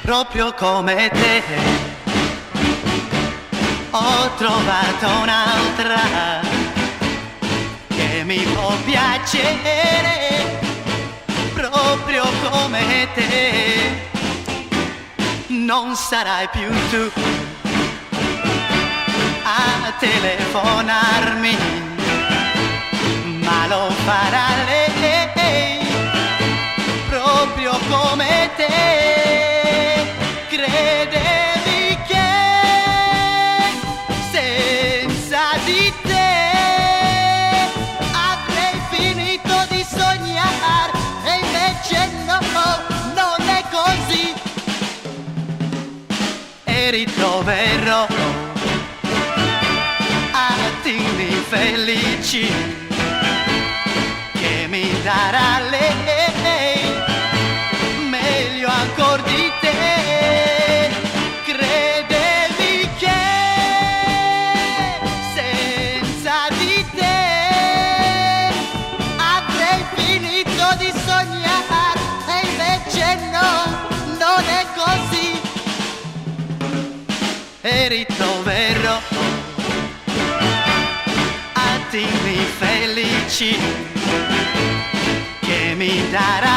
proprio come te. Ho trovato un'altra che mi può piacere proprio come te. Non sarai più tu a telefonarmi, ma lo farà lei proprio come te. Credevi che senza di te avrei finito di sognare, e invece no, non è così. E ritroverò attimi felici che mi darà lei, meglio ancora di te. Credevi che senza di te avrei finito di sognare, e invece no, non è così. E ritroverò attimi felici che mi darà